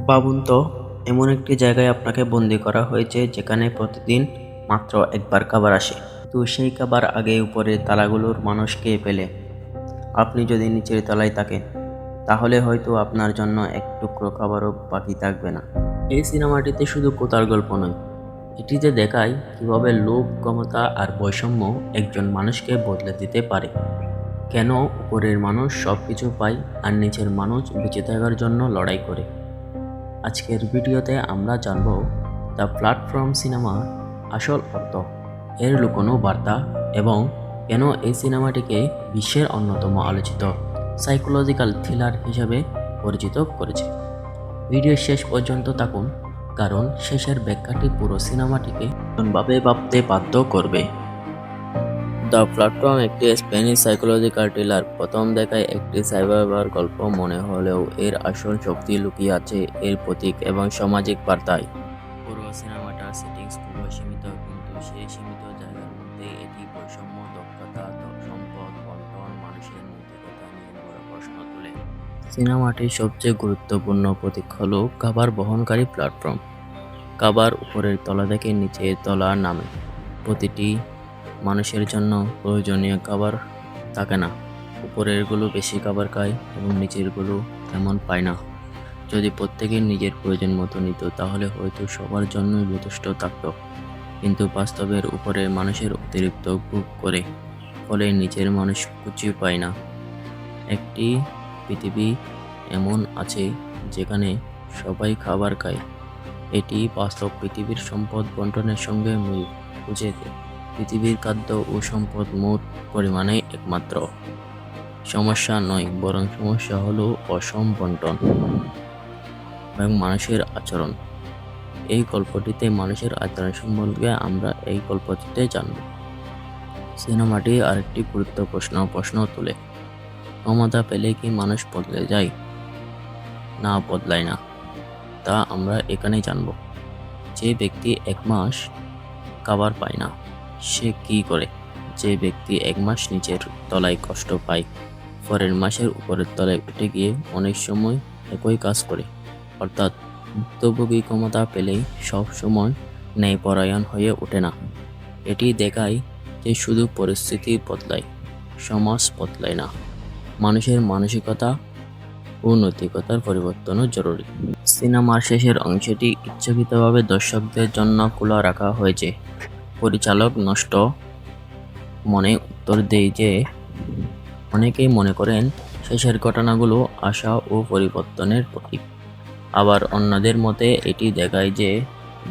ভাবুন তো, এমন একটি জায়গায় আপনাকে বন্দি করা হয়েছে যেখানে প্রতিদিন মাত্র একবার খাবার আসে, তো সেই খাবার আগে উপরের তালাগুলোর মানুষ খেয়ে ফেলে। আপনি যদি নিচের তলায় থাকেন, তাহলে হয়তো আপনার জন্য এক টুকরো খাবারও বাকি থাকবে না। এই সিনেমাটিতে শুধু কোথার গল্প নয়, এটিতে দেখায় কিভাবে লোভ, ক্ষমতা আর বৈষম্য একজন মানুষকে বদলে দিতে পারে। কেন উপরের মানুষ সব কিছু পায় আর নিচের মানুষ বেঁচে থাকার জন্য লড়াই করে। আজকের ভিডিওতে আমরা জানব দ্য প্ল্যাটফর্ম সিনেমার আসল অর্থ, এর লুকোনো বার্তা এবং কেন এই সিনেমাটিকে বিশ্বের অন্যতম আলোচিত সাইকোলজিক্যাল থ্রিলার হিসেবে পরিচিত করেছে। ভিডিও শেষ পর্যন্ত থাকুন, কারণ শেষের ব্যাখ্যাটি পুরো সিনেমাটিকে নতুনভাবে ভাবতে বাধ্য করবে। দ্য প্ল্যাটফর্ম একটি স্প্যানিশ সাইকোলজিক্যাল থ্রিলার। প্রথম দেখায় একটি সাইবার গল্প মনে হলেও এর আসল শক্তি লুকিয়ে আছে এর প্রতীক এবং সামাজিক বার্তায়। পুরো সিনেমাটার সেটিংস খুবই সীমিত, কিন্তু সেই সীমিত জায়গার মধ্যে এটি বৈষম্য, দক্ষতা, সম্পদ বন্টন, মানুষের নৈতিকতা নিয়ে বড় প্রশ্ন তোলে। সিনেমাটির সবচেয়ে গুরুত্বপূর্ণ প্রতীক হলো খাবার বহনকারী প্ল্যাটফর্ম। খাবার উপরের তলা থেকে নিচের তলা নামে। প্রতিটি মানুষের জন্য প্রয়োজনীয় খাবার থাকে না। উপরেরগুলো বেশি খাবার খায় এবং নিচেরগুলো তেমন পায় না। যদি প্রত্যেকে নিজের প্রয়োজন মতো নিত, তাহলে হয়তো সবার জন্যই যথেষ্ট থাকত। কিন্তু বাস্তবের উপরের মানুষের অতিরিক্ত ভোগ করে, ফলে নিচের মানুষ কিছুই পায় না। একটি পৃথিবী এমন আছে যেখানে সবাই খাবার খায়। এটি বাস্তব পৃথিবীর সম্পদ বন্টনের সঙ্গে মিল খুঁজে দেয়। পৃথিবীর খাদ্য ও সম্পদ মোট পরিমাণে একমাত্র সমস্যা নয়, বরং সমস্যা হলো অসম বন্টন এবং মানুষের আচরণ। এই গল্পটিতে মানুষের আচরণ সম্পর্কে আমরা এই গল্পটিতে জানব। সিনেমাটি আরেকটি গুরুত্বপূর্ণ প্রশ্ন তোলে, ক্ষমতা পেলে কি মানুষ বদলে যায়? না, বদলায় না। তা আমরা এখানেই জানব। যে ব্যক্তি এক মাস খাবার পায় না, সে কি করে? যে ব্যক্তি এক মাস নিচের তলায় কষ্ট পায়, পরের মাসের উপরের তলায় উঠে গিয়ে অনেক সময় একই কাজ করে। অর্থাৎ ভুক্তভোগী ক্ষমতা পেলেই সব সময় ন্যায়পরায়ণ হয়ে ওঠে না। এটি দেখায় যে শুধু পরিস্থিতি বদলায়, সমাজ বদলায় না। মানুষের মানসিকতা ও নৈতিকতার পরিবর্তনও জরুরি। সিনেমার শেষের অংশটি ইচ্ছাকৃতভাবে দর্শকদের জন্য খোলা রাখা হয়েছে। পরিচালক নষ্ট মনে উত্তর দেয় যে অনেকেই মনে করেন শেষের ঘটনাগুলো আশা ও পরিবর্তনের প্রতীক। আবার অন্যদের মতে এটি দেখায় যে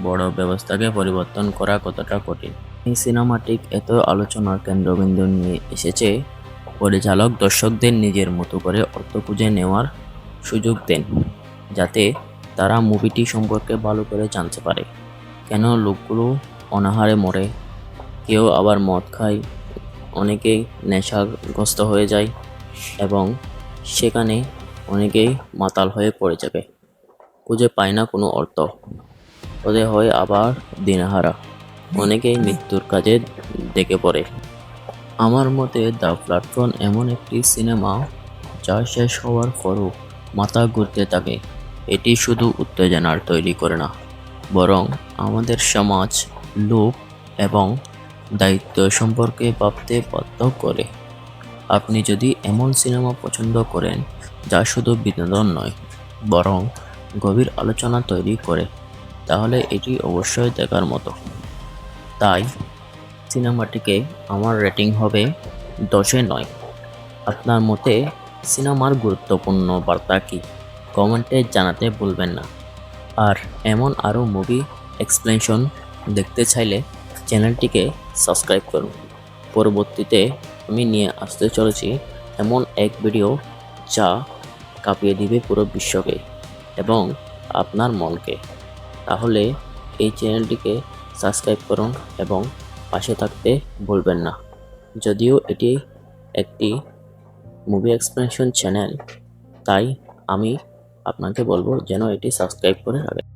বড় ব্যবস্থাকে পরিবর্তন করা কতটা কঠিন। এই সিনেমাটি এত আলোচনার কেন্দ্রবিন্দু নিয়ে এসেছে, পরিচালক দর্শকদের নিজের মতো করে অর্থ খুঁজে নেওয়ার সুযোগ দেন, যাতে তারা মুভিটি সম্পর্কে ভালো করে জানতে পারে। কেন লোকগুলো অনাহারে মরে, কেউ আবার মদ খায়, অনেকেই নেশাগ্রস্ত হয়ে যায় এবং সেখানে অনেকেই মাতাল হয়ে পড়ে যাবে, খুঁজে পায় না কোনো অর্থ, ওদের হয় আবার দিনাহারা, অনেকেই মৃত্যুর কাজে ডেকে পড়ে। আমার মতে দ্য প্ল্যাটফর্ম এমন একটি সিনেমা যা শেষ হওয়ার পরও মাথা ঘুরতে থাকে। এটি শুধু উত্তেজনার তৈরি করে না, বরং আমাদের সমাজ, লোভ এবং দায়িত্ব সম্পর্কে ভাবতে বাধ্য করে। আপনি যদি এমন সিনেমা পছন্দ করেন যা শুধু বিনোদন নয়, বরং গভীর আলোচনা তৈরি করে, তাহলে এটি অবশ্যই দেখার মতো। তাই সিনেমাটিকে আমার রেটিং হবে 10-এ 9। আপনার মতে সিনেমার গুরুত্বপূর্ণ বার্তা কী? কমেন্টে জানাতে ভুলবেন না। আর এমন আরও মুভি এক্সপ্লেনেশন দেখতে চাইলে চ্যানেলটিকে সাবস্ক্রাইব করুন। পরবর্তীতে আমি নিয়ে আসতে চলেছি এমন এক ভিডিও যা কাঁপিয়ে দিবে পুরো বিশ্বকে এবং আপনার মনকে। তাহলে এই চ্যানেলটিকে সাবস্ক্রাইব করুন এবং পাশে থাকতে ভুলবেন না। যদিও এটি একটি মুভি এক্সপ্লেনেশন চ্যানেল, তাই আমি আপনাকে বলবো যেন এটি সাবস্ক্রাইব করে রাখেন।